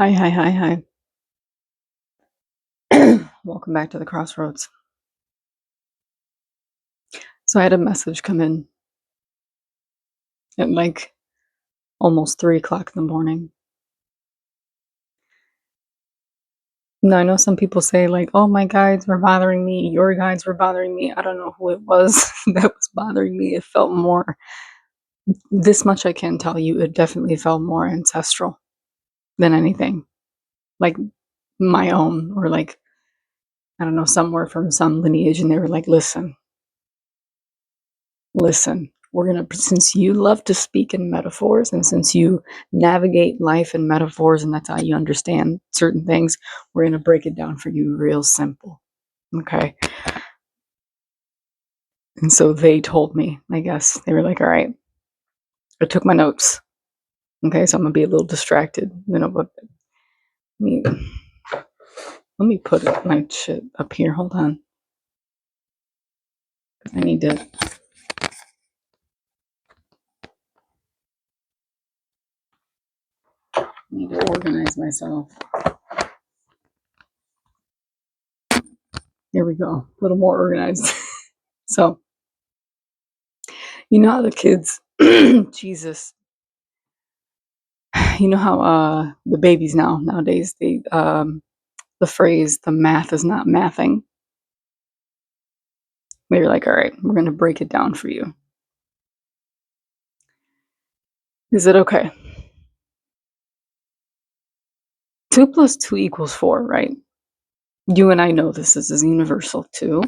Hi, hi, hi, hi. Welcome back to the crossroads. So I had a message come in at like almost 3 o'clock in the morning. Now I know some people say like, "Oh, my guides were bothering me. Your guides were bothering me." I don't know who it was that was bothering me. It felt more. This much I can tell you. It definitely felt more ancestral than anything, like my own, or like I don't know, somewhere from some lineage, and they were like, "Listen, listen, we're going to, since you love to speak in metaphors and since you navigate life in metaphors and that's how you understand certain things, we're going to break it down for you real simple." Okay. And so they told me, I guess, they were like, all right, I took my notes. Okay. So I'm going to be a little distracted, but me, let me put my shit up here. Hold on. I need to organize myself. Here we go. A little more organized. So, you know how the kids, Jesus, you know how the babies nowadays they the phrase "the math is not mathing." They're like, all right, we're gonna break it down for you. Is it okay? 2 plus 2 equals 4, right? You and I know this is universal. 2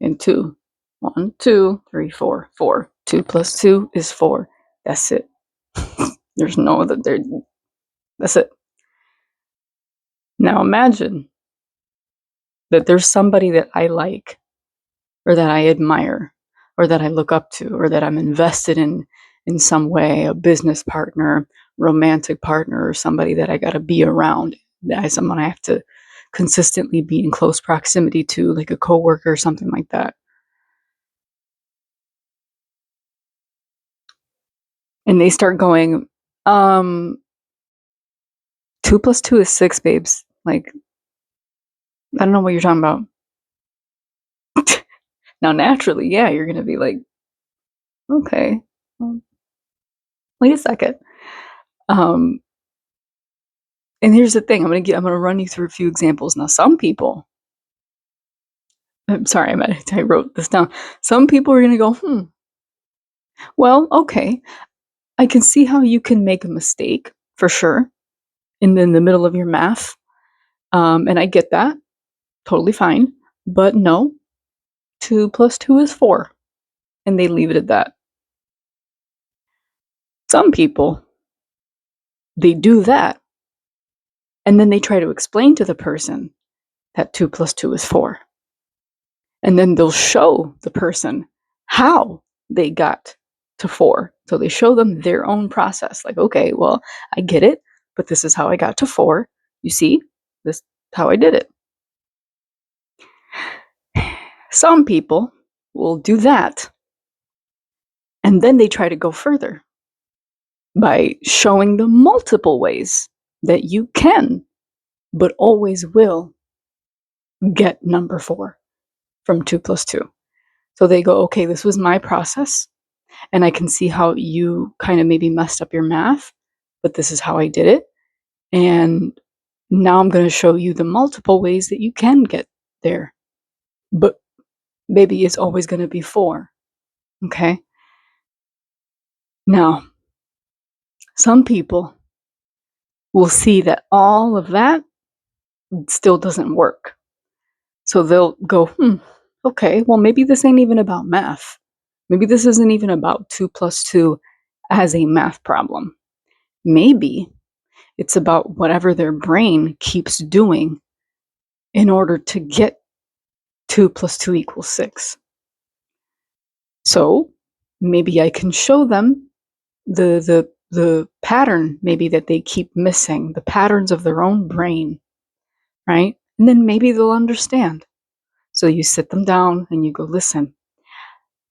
and 2. 1, 2, 3, 4. 4. 2 plus 2 is 4. That's it. There's no other there. That's it. Now imagine that there's somebody that I like, or that I admire, or that I look up to, or that I'm invested in some way, a business partner, romantic partner, or somebody that I got to be around, someone I have to consistently be in close proximity to, like a coworker or something like that. And they start going, um, 2 plus 2 is 6, babes. Like, I don't know what you're talking about. Now, naturally, yeah, you're going to be like, okay, well, wait a second. Um, And here's the thing, I'm gonna run you through a few examples. Now, some people, I'm sorry, I wrote this down. Some people are gonna go, well, okay, I can see how you can make a mistake for sure in the middle of your math, and I get that, totally fine. But no, 2 plus 2 is 4, and they leave it at that. Some people, they do that, and then they try to explain to the person that 2 plus 2 is 4. And then they'll show the person how they got to 4. So they show them their own process. Like, okay, well, I get it, but this is how I got to 4. You see, this is how I did it. Some people will do that, and then they try to go further by showing the multiple ways that you can, but always will, get number 4 from 2 plus 2. So they go, okay, this was my process. And I can see how you kind of maybe messed up your math, but this is how I did it. And now I'm going to show you the multiple ways that you can get there. But maybe it's always going to be 4. Okay. Now, some people will see that all of that still doesn't work. So they'll go, okay, well, maybe this ain't even about math. Maybe this isn't even about 2 plus 2 as a math problem. Maybe it's about whatever their brain keeps doing in order to get 2 plus 2 equals 6. So maybe I can show them the pattern maybe that they keep missing, the patterns of their own brain, right? And then maybe they'll understand. So you sit them down and you go, listen,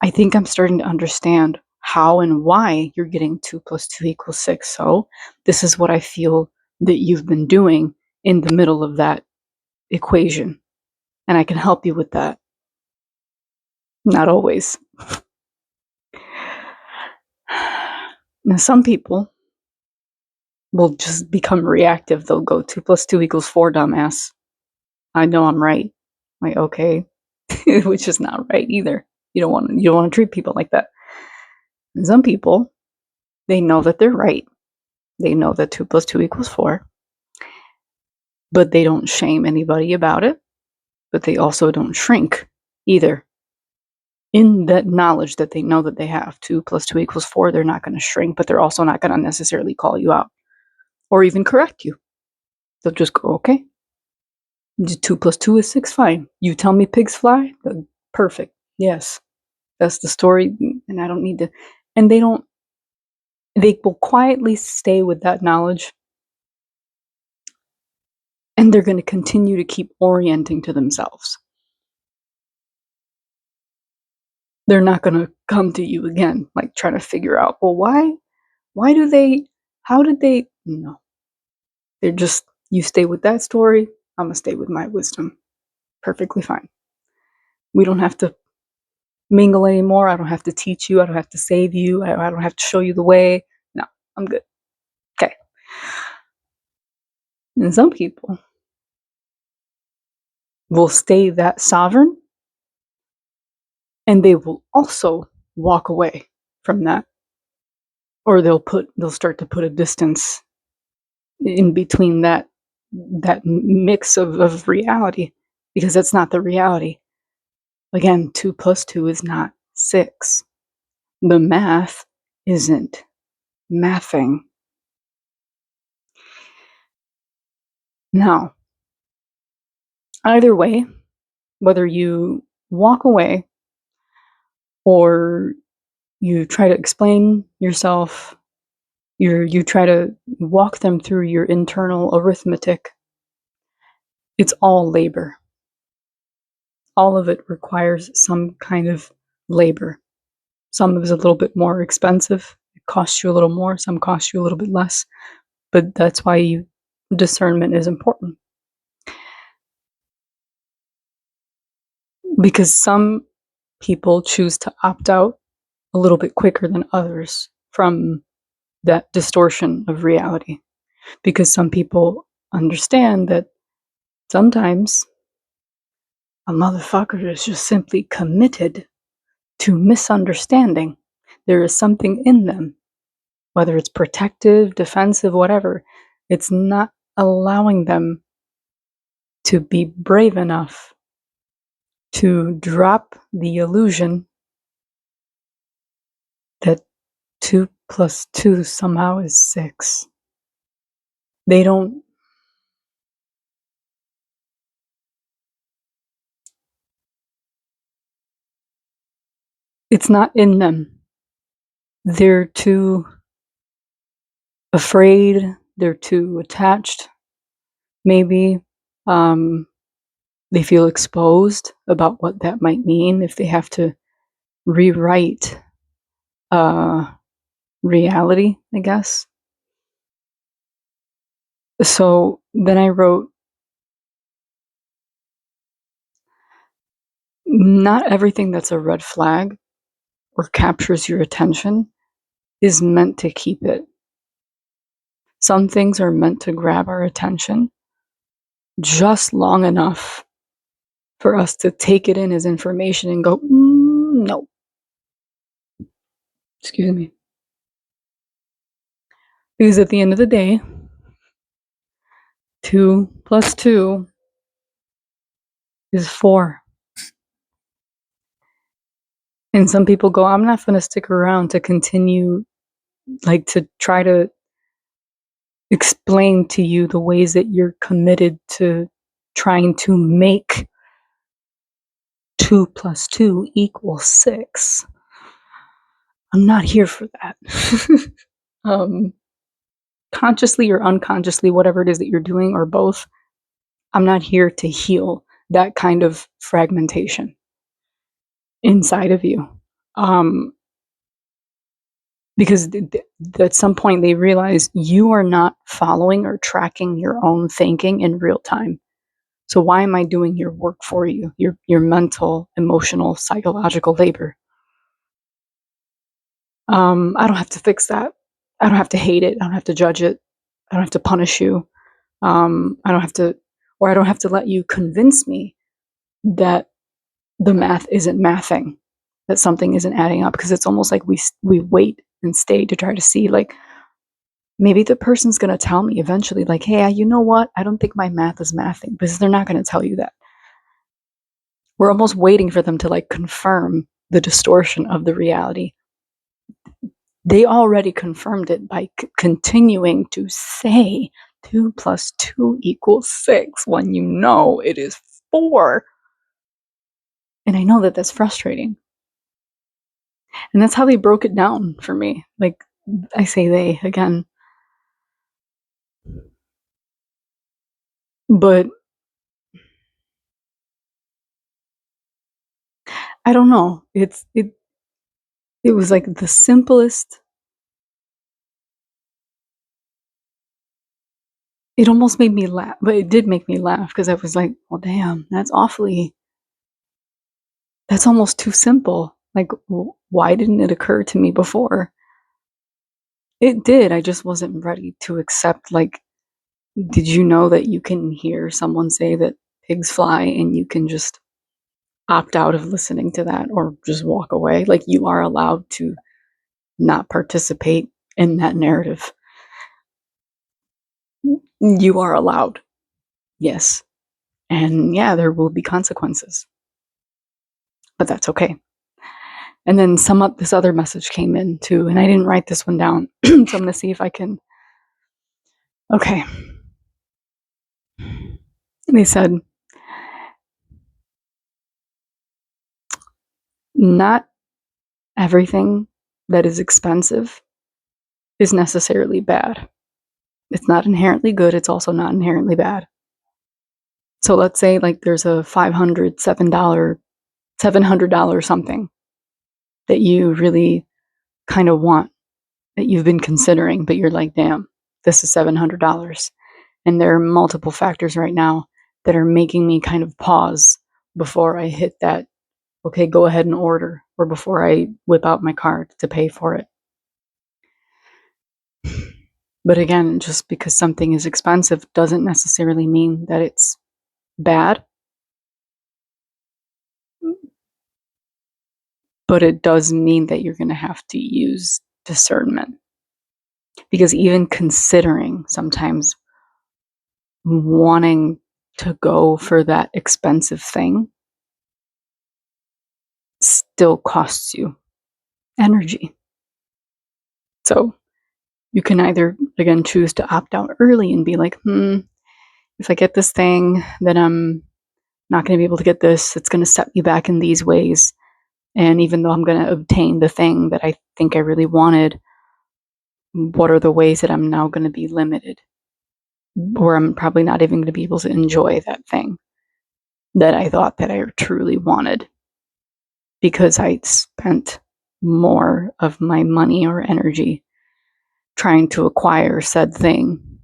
I think I'm starting to understand how and why you're getting 2 plus 2 equals 6. So this is what I feel that you've been doing in the middle of that equation. And I can help you with that. Not always. Now, some people will just become reactive. They'll go 2 plus 2 equals 4, dumbass. I know I'm right. Like, okay, which is not right either. You don't want to treat people like that. And some people, they know that they're right. They know that 2 plus 2 equals 4, but they don't shame anybody about it. But they also don't shrink either. In that knowledge that they know that they have 2 plus 2 equals 4, they're not going to shrink, but they're also not going to necessarily call you out or even correct you. They'll just go, okay, 2 plus 2 is 6, fine. You tell me pigs fly? Perfect. Yes, that's the story, and I don't need to. And they will quietly stay with that knowledge, and they're going to continue to keep orienting to themselves. They're not going to come to you again, like trying to figure out, well, why do they, how did they, no. They're just, you stay with that story, I'm going to stay with my wisdom. Perfectly fine. We don't have to mingle anymore. I don't have to teach you. I don't have to save you. I don't have to show you the way. No, I'm good. Okay. And some people will stay that sovereign, and they will also walk away from that. Or they'll start to put a distance in between that mix of reality, because that's not the reality. Again, 2 plus 2 is not 6. The math isn't mathing. Now, either way, whether you walk away or you try to explain yourself, you try to walk them through your internal arithmetic, it's all labor. All of it requires some kind of labor. Some of it is a little bit more expensive. It costs you a little more. Some cost you a little bit less. But that's why discernment is important. Because some people choose to opt out a little bit quicker than others from that distortion of reality. Because some people understand that sometimes a motherfucker is just simply committed to misunderstanding. There is something in them, whether it's protective, defensive, whatever. It's not allowing them to be brave enough to drop the illusion that 2 plus 2 somehow is 6. They don't. It's not in them. They're too afraid. They're too attached. Maybe they feel exposed about what that might mean if they have to rewrite reality, I guess. So then I wrote, not everything that's a red flag or captures your attention is meant to keep it. Some things are meant to grab our attention just long enough for us to take it in as information and go, no. Excuse me. Because at the end of the day, 2 plus 2 is 4. And some people go, I'm not going to stick around to continue, like, to try to explain to you the ways that you're committed to trying to make 2 plus 2 equals 6. I'm not here for that. Consciously or unconsciously, whatever it is that you're doing, or both, I'm not here to heal that kind of fragmentation inside of you. Because at some point they realize you are not following or tracking your own thinking in real time. So why am I doing your work for you? Your mental, emotional, psychological labor. I don't have to fix that. I don't have to hate it. I don't have to judge it. I don't have to punish you. I don't have to, or I don't have to let you convince me that the math isn't mathing, that something isn't adding up. Because it's almost like we wait and stay to try to see, like, maybe the person's going to tell me eventually, like, hey, you know what? I don't think my math is mathing, because they're not going to tell you that. We're almost waiting for them to like confirm the distortion of the reality. They already confirmed it by continuing to say 2 plus 2 equals 6 when you know it is 4. And I know that that's frustrating. And that's how they broke it down for me. Like, I say they again. But I don't know. It was like the simplest. It almost made me laugh, but it did make me laugh because I was like, well, damn, that's almost too simple. Like, why didn't it occur to me before? It did. I just wasn't ready to accept, like, did you know that you can hear someone say that pigs fly and you can just opt out of listening to that or just walk away? Like, you are allowed to not participate in that narrative. You are allowed. Yes. And yeah, there will be consequences. But that's okay. And then this other message came in too, and I didn't write this one down. So I'm going to see if I can. Okay. They said, not everything that is expensive is necessarily bad. It's not inherently good. It's also not inherently bad. So let's say like there's a $700 something that you really kind of want, that you've been considering, but you're like, damn, this is $700. And there are multiple factors right now that are making me kind of pause before I hit that, okay, go ahead and order, or before I whip out my card to pay for it. But again, just because something is expensive doesn't necessarily mean that it's bad, but it does mean that you're going to have to use discernment. Because even considering sometimes wanting to go for that expensive thing still costs you energy. So you can either, again, choose to opt out early and be like, if I get this thing, then I'm not going to be able to get this. It's going to set me back in these ways. And even though I'm going to obtain the thing that I think I really wanted, what are the ways that I'm now going to be limited? Or I'm probably not even going to be able to enjoy that thing that I thought that I truly wanted, because I spent more of my money or energy trying to acquire said thing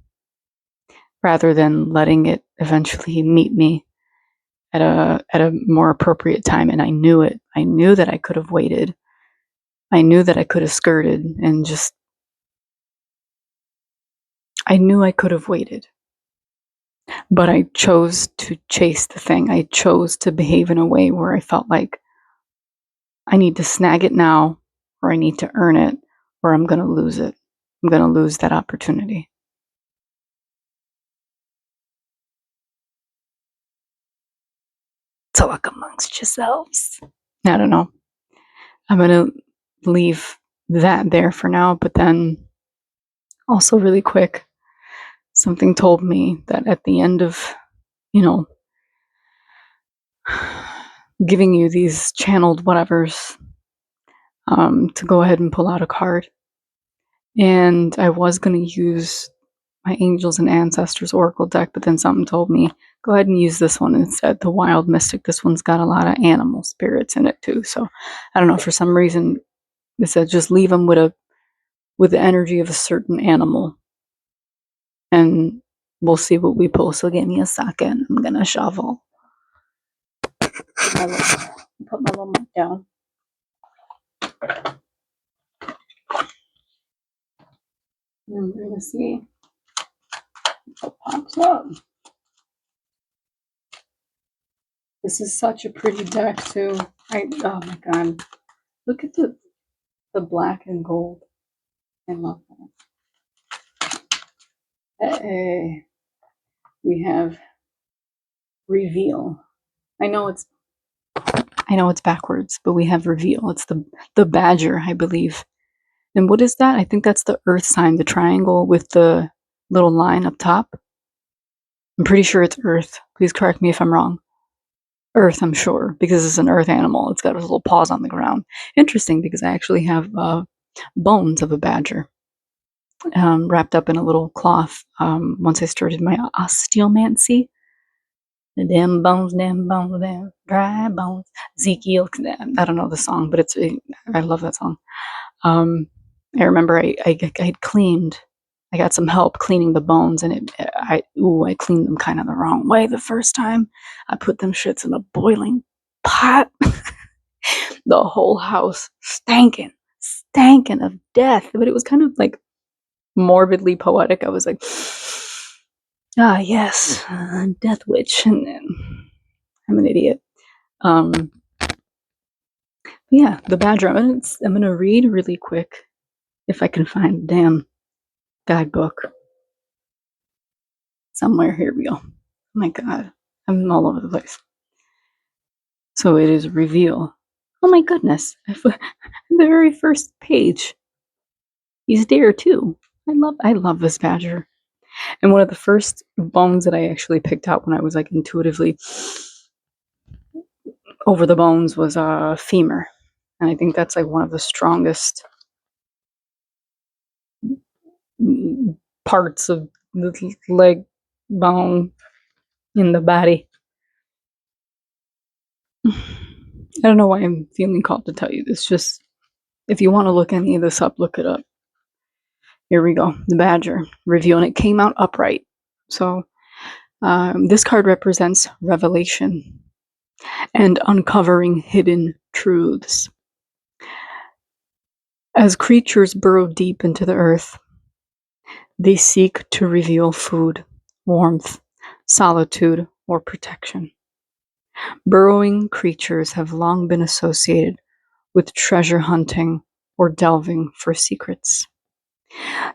rather than letting it eventually meet me at a more appropriate time. And I knew it. I knew that I could have waited. I knew that I could have skirted and just, I knew I could have waited. But I chose to chase the thing. I chose to behave in a way where I felt like I need to snag it now, or I need to earn it, or I'm going to lose it. I'm going to lose that opportunity. Talk amongst yourselves. I don't know. I'm going to leave that there for now, but then also really quick, something told me that at the end of, giving you these channeled whatevers, to go ahead and pull out a card. And I was going to use my Angels and Ancestors Oracle deck, but then something told me, go ahead and use this one instead, the Wild Mystic. This one's got a lot of animal spirits in it too. So I don't know, for some reason, it said just leave them with with the energy of a certain animal. And we'll see what we pull. So give me a second. I'm going to shovel. Put my little mic down. And we're going to see what pops up. This is such a pretty deck, too. Oh my god. Look at the black and gold. I love that. Hey, we have reveal. I know it's backwards, but we have reveal. It's the badger, I believe. And what is that? I think that's the earth sign, the triangle with the little line up top. I'm pretty sure it's earth. Please correct me if I'm wrong. Earth, I'm sure, because it's an earth animal. It's got its little paws on the ground. Interesting, because I actually have bones of a badger wrapped up in a little cloth once I started my osteomancy. The damn bones, damn dry bones. Ezekiel, I don't know the song, but I love that song. I remember I cleaned. I got some help cleaning the bones, and I cleaned them kind of the wrong way the first time. I put them shits in a boiling pot. The whole house stankin' of death. But it was kind of like morbidly poetic. I was like, ah, yes, death witch, and then I'm an idiot. Yeah, the badger. I'm gonna read really quick if I can find the damn guidebook somewhere. Here we go. Oh my god, I'm all over the place. So it is reveal. Oh my goodness, the very first page. He's there too. I love this badger. And one of the first bones that I actually picked out when I was like intuitively over the bones was a femur. And I think that's like one of the strongest parts of the leg bone in the body. I don't know why I'm feeling called to tell you this. Just if you want to look any of this up, look it up. Here we go. The badger reveal, and it came out upright. So this card represents revelation and uncovering hidden truths. As creatures burrow deep into the earth, they seek to reveal food, warmth, solitude, or protection. Burrowing creatures have long been associated with treasure hunting or delving for secrets.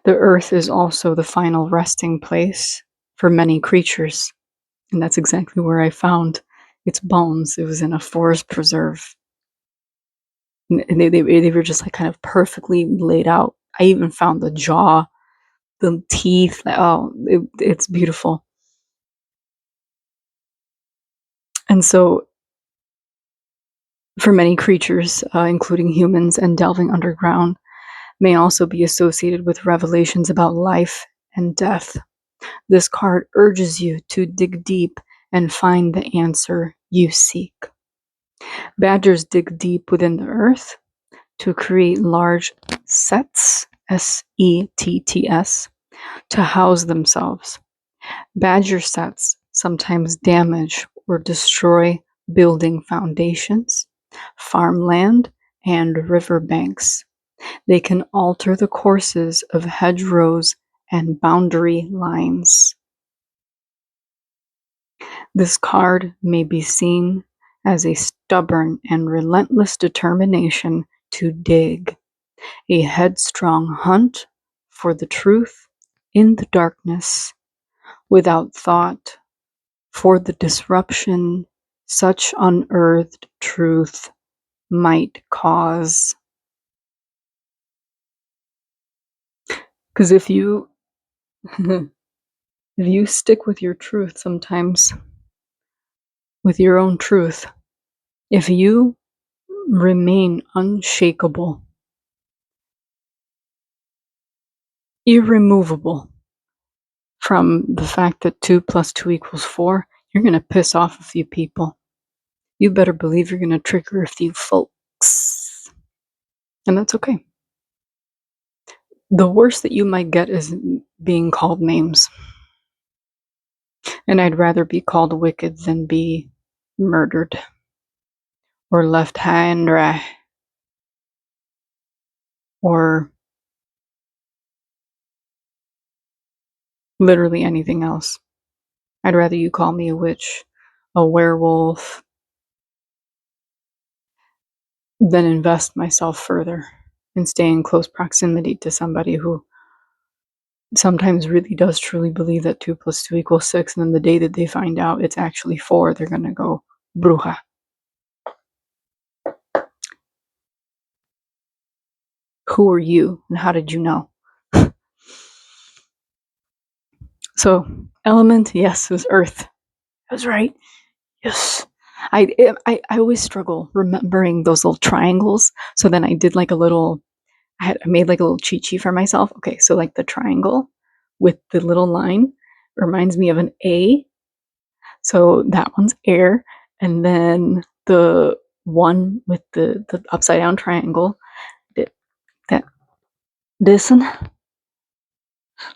The earth is also the final resting place for many creatures, and that's exactly where I found its bones. It was in a forest preserve. And they were just like kind of perfectly laid out. I even found the jaw, the teeth. It's beautiful. And so, for many creatures, including humans, and delving underground may also be associated with revelations about life and death. This card urges you to dig deep and find the answer you seek. Badgers dig deep within the earth to create large setts, setts, to house themselves. Badger setts sometimes damage or destroy building foundations, farmland, and riverbanks. They can alter the courses of hedgerows and boundary lines. This card may be seen as a stubborn and relentless determination to dig, a headstrong hunt for the truth in the darkness, without thought for the disruption such unearthed truth might cause. Because if you stick with your truth sometimes, with your own truth, if you remain unshakable, irremovable from the fact that 2 plus 2 equals 4, you're going to piss off a few people. You better believe you're going to trigger a few folks. And that's okay. The worst that you might get is being called names. And I'd rather be called wicked than be murdered or left high and dry or literally anything else. I'd rather you call me a witch, a werewolf, than invest myself further and stay in close proximity to somebody who sometimes really does truly believe that 2 plus 2 equals 6, and then the day that they find out it's actually 4, they're gonna go, bruja. Who are you and how did you know? So, element, yes, it was earth. I was right. Yes. I always struggle remembering those little triangles. So then I did like a little, I made like a little cheat sheet for myself. Okay, so like the triangle with the little line reminds me of an A. So that one's air. And then the one with the upside down triangle, that this one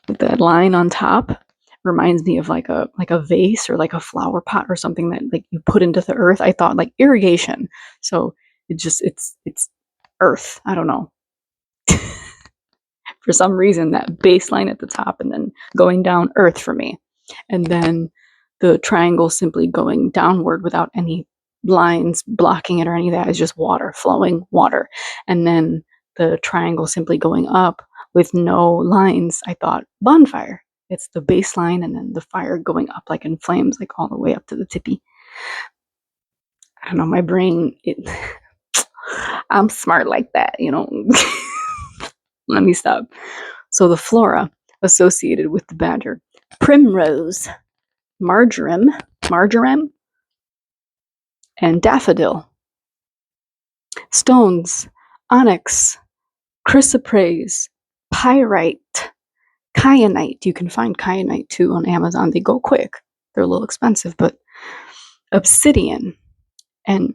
with that line on top reminds me of like a vase or like a flower pot or something that like you put into the earth. I thought like irrigation. So it's earth. I don't know. For some reason that baseline at the top and then going down earth for me. And then the triangle simply going downward without any lines blocking it or any of that is just water, flowing water. And then the triangle simply going up with no lines, I thought bonfire. It's the baseline and then the fire going up like in flames, like all the way up to the tippy. I don't know, my brain, I'm smart like that, you know. Let me stop. So the flora associated with the badger: primrose, marjoram, and daffodil. Stones: onyx, chrysoprase, pyrite, kyanite. You can find kyanite too on Amazon. They go quick. They're a little expensive, but obsidian and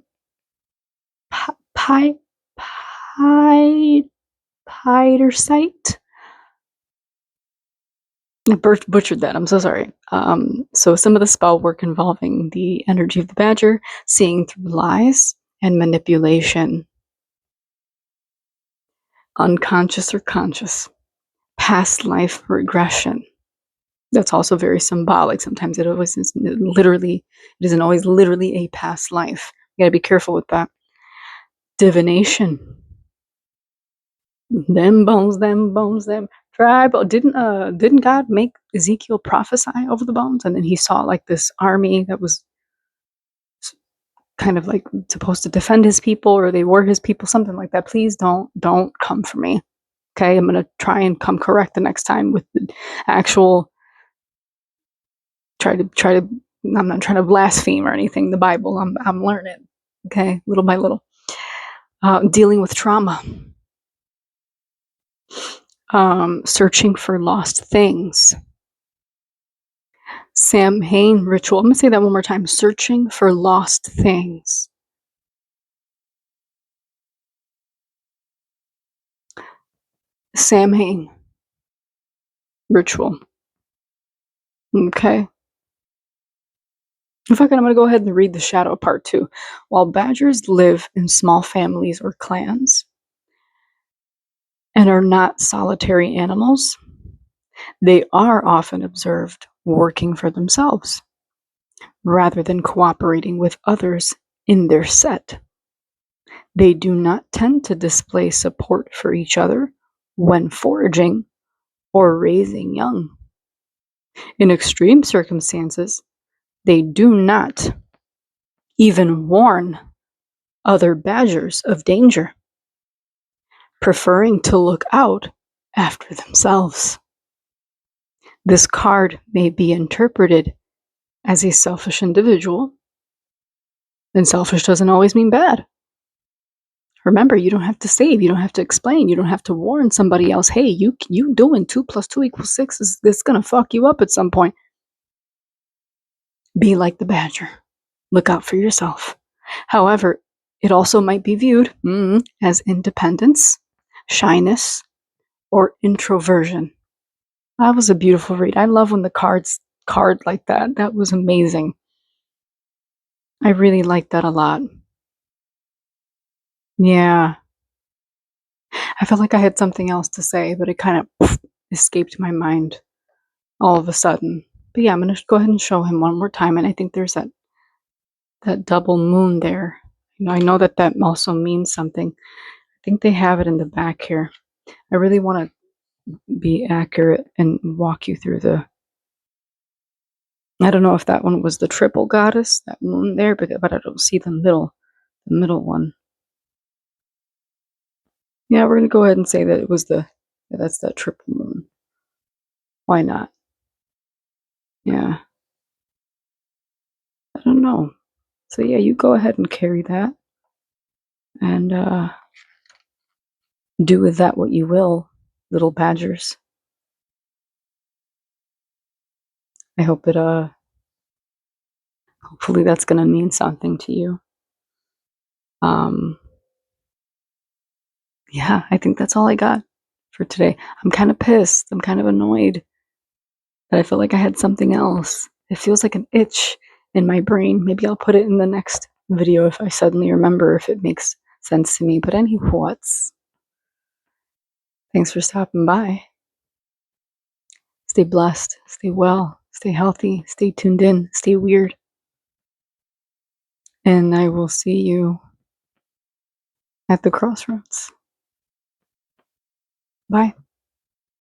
pyrite. I butchered that. I'm so sorry. So some of the spell work involving the energy of the badger, seeing through lies and manipulation, unconscious or conscious, past life regression. That's also very symbolic. Sometimes it always is literally, it isn't always literally a past life. You got to be careful with that. Divination. Them bones, them tribal. Didn't God make Ezekiel prophesy over the bones? And then he saw like this army that was kind of like supposed to defend his people, or they were his people, something like that. Please don't come for me. Okay, I'm gonna try and come correct the next time with the actual try to I'm not trying to blaspheme or anything. The Bible, I'm learning. Okay, little by little. Dealing with trauma. Searching for lost things. Samhain ritual. I'm going to say that one more time. Searching for lost things. Samhain ritual. Okay. In fact, I'm going to go ahead and read the shadow part too. While badgers live in small families or clans and are not solitary animals, they are often observed working for themselves rather than cooperating with others in their set. They do not tend to display support for each other when foraging or raising young. In extreme circumstances, they do not even warn other badgers of danger, preferring to look out after themselves. This card may be interpreted as a selfish individual, and selfish doesn't always mean bad. Remember, you don't have to save, you don't have to explain, you don't have to warn somebody else, hey, you doing 2 plus 2 equals 6 is this gonna fuck you up at some point. Be like the badger. Look out for yourself. However, it also might be viewed as independence, shyness, or introversion. That was a beautiful read. I love when the cards card like that. That was amazing. I really liked that a lot. Yeah. I felt like I had something else to say, but it kind of escaped my mind all of a sudden. But yeah, I'm gonna go ahead and show him one more time, and I think there's that double moon there. I know that that also means something. I think they have it in the back here. I really want to be accurate and walk you through the. I don't know if that one was the triple goddess, that moon there, but I don't see the middle one. Yeah, we're gonna go ahead and say that it was that's that triple moon. Why not? Yeah, I don't know. So yeah, you go ahead and carry that, and do with that what you will, little badgers. I hope it hopefully that's gonna mean something to you. Um, yeah, I think that's all I got for today. I'm kind of pissed. I'm kind of annoyed that I feel like I had something else. It feels like an itch in my brain. Maybe I'll put it in the next video if I suddenly remember, if it makes sense to me. But what's? Thanks for stopping by. Stay blessed, stay well, stay healthy, stay tuned in, stay weird. And I will see you at the crossroads. Bye.